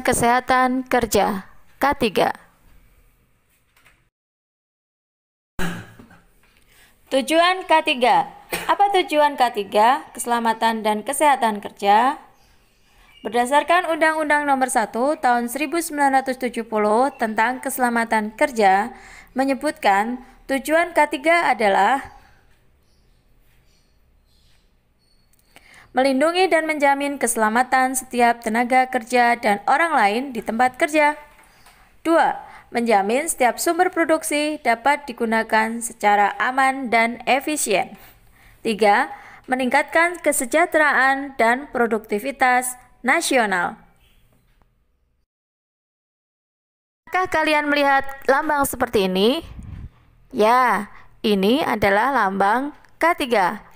Kesehatan Kerja K3. Tujuan K3. Apa tujuan K3? Keselamatan dan kesehatan kerja. Berdasarkan Undang-Undang Nomor 1 Tahun 1970 tentang Keselamatan Kerja, menyebutkan tujuan K3 adalah melindungi dan menjamin keselamatan setiap tenaga kerja dan orang lain di tempat kerja. 2. Menjamin setiap sumber produksi dapat digunakan secara aman dan efisien. 3. Meningkatkan kesejahteraan dan produktivitas nasional. Apakah kalian melihat lambang seperti ini? Ya, ini adalah lambang K3,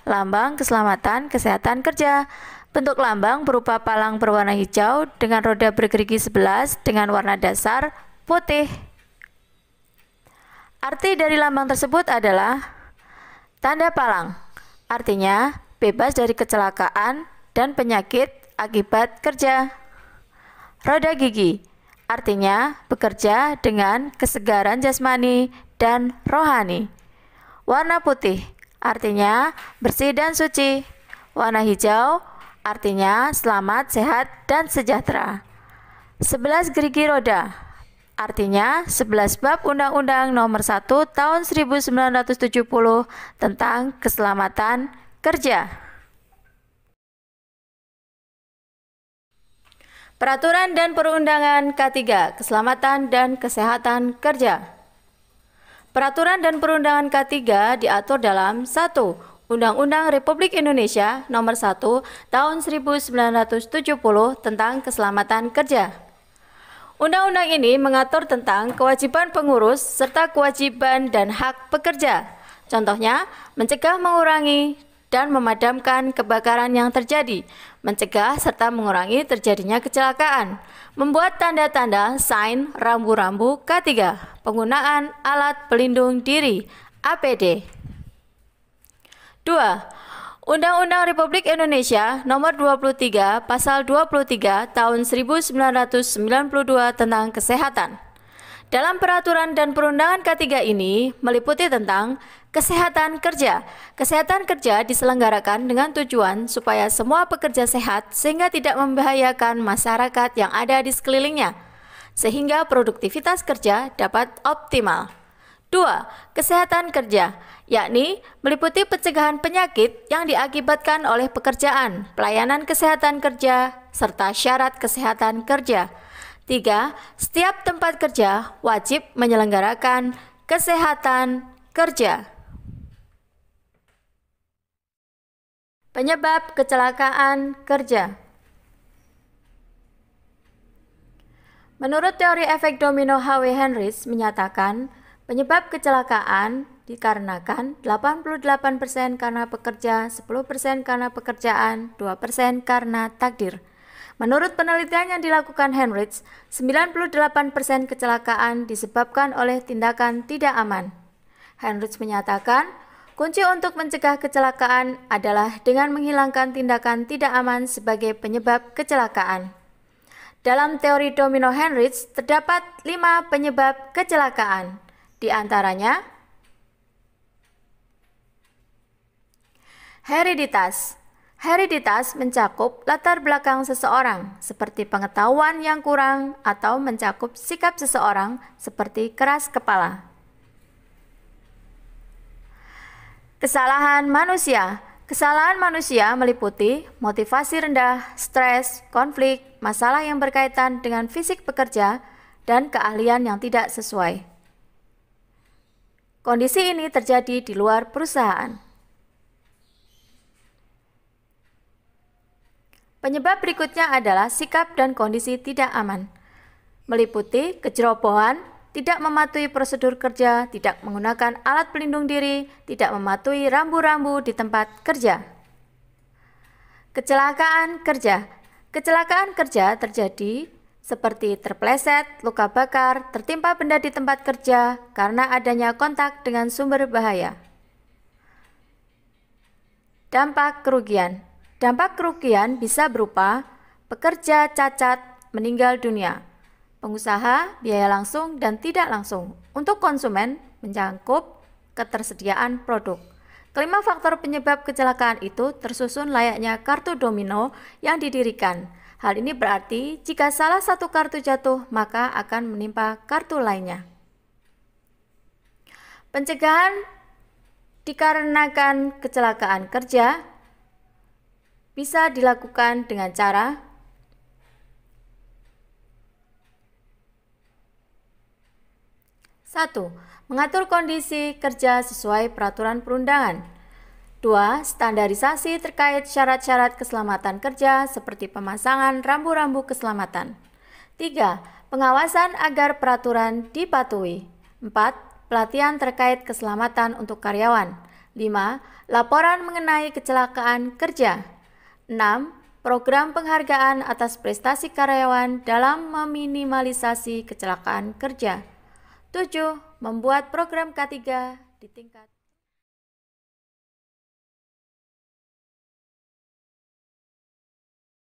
lambang keselamatan kesehatan kerja. Bentuk lambang berupa palang berwarna hijau dengan roda bergerigi 11 dengan warna dasar putih. Arti dari lambang tersebut adalah tanda palang, artinya bebas dari kecelakaan dan penyakit akibat kerja. Roda gigi, artinya bekerja dengan kesegaran jasmani dan rohani. Warna putih, artinya bersih dan suci. Warna hijau, artinya selamat, sehat, dan sejahtera. 11 gerigi roda, artinya 11 bab Undang-Undang Nomor 1 Tahun 1970 tentang keselamatan kerja. Peraturan dan perundangan K3, keselamatan dan kesehatan kerja. Peraturan dan perundangan K3 diatur dalam 1. Undang-Undang Republik Indonesia Nomor 1 Tahun 1970 tentang keselamatan kerja. Undang-undang ini mengatur tentang kewajiban pengurus serta kewajiban dan hak pekerja. Contohnya, mencegah, mengurangi, dan memadamkan kebakaran yang terjadi, mencegah serta mengurangi terjadinya kecelakaan, membuat tanda-tanda sign rambu-rambu K3, penggunaan alat pelindung diri APD. 2. Undang-Undang Republik Indonesia Nomor 23 Pasal 23 Tahun 1992 tentang Kesehatan. Dalam peraturan dan perundangan K3 ini meliputi tentang kesehatan kerja. Kesehatan kerja diselenggarakan dengan tujuan supaya semua pekerja sehat sehingga tidak membahayakan masyarakat yang ada di sekelilingnya, sehingga produktivitas kerja dapat optimal. 2. Kesehatan kerja, yakni meliputi pencegahan penyakit yang diakibatkan oleh pekerjaan, pelayanan kesehatan kerja, serta syarat kesehatan kerja. 3. Setiap tempat kerja wajib menyelenggarakan kesehatan kerja. Penyebab kecelakaan kerja. Menurut teori efek domino H.W. Hendricks menyatakan, penyebab kecelakaan dikarenakan 88% karena pekerja, 10% karena pekerjaan, 2% karena takdir. Menurut penelitian yang dilakukan Hendricks, 98% kecelakaan disebabkan oleh tindakan tidak aman. Hendricks menyatakan, kunci untuk mencegah kecelakaan adalah dengan menghilangkan tindakan tidak aman sebagai penyebab kecelakaan. Dalam teori domino Hendricks terdapat 5 penyebab kecelakaan. Di antaranya, hereditas. Hereditas mencakup latar belakang seseorang, seperti pengetahuan yang kurang, atau mencakup sikap seseorang, seperti keras kepala. Kesalahan manusia. Kesalahan manusia meliputi motivasi rendah, stres, konflik, masalah yang berkaitan dengan fisik pekerja, dan keahlian yang tidak sesuai. Kondisi ini terjadi di luar perusahaan. Penyebab berikutnya adalah sikap dan kondisi tidak aman, meliputi kecerobohan, tidak mematuhi prosedur kerja, tidak menggunakan alat pelindung diri, tidak mematuhi rambu-rambu di tempat kerja. Kecelakaan kerja. Kecelakaan kerja terjadi seperti terpleset, luka bakar, tertimpa benda di tempat kerja karena adanya kontak dengan sumber bahaya. Dampak kerugian. Dampak kerugian bisa berupa pekerja cacat, meninggal dunia. Pengusaha, biaya langsung dan tidak langsung. Untuk konsumen, mencakup ketersediaan produk. Kelima faktor penyebab kecelakaan itu tersusun layaknya kartu domino yang didirikan. Hal ini berarti jika salah satu kartu jatuh, maka akan menimpa kartu lainnya. Pencegahan dikarenakan kecelakaan kerja bisa dilakukan dengan cara 1. Mengatur kondisi kerja sesuai peraturan perundangan. 2. Standarisasi terkait syarat-syarat keselamatan kerja seperti pemasangan rambu-rambu keselamatan. 3. Pengawasan agar peraturan dipatuhi. 4. Pelatihan terkait keselamatan untuk karyawan. 5. Laporan mengenai kecelakaan kerja. 6. Program penghargaan atas prestasi karyawan dalam meminimalisasi kecelakaan kerja. 7. Membuat program K3 di tingkat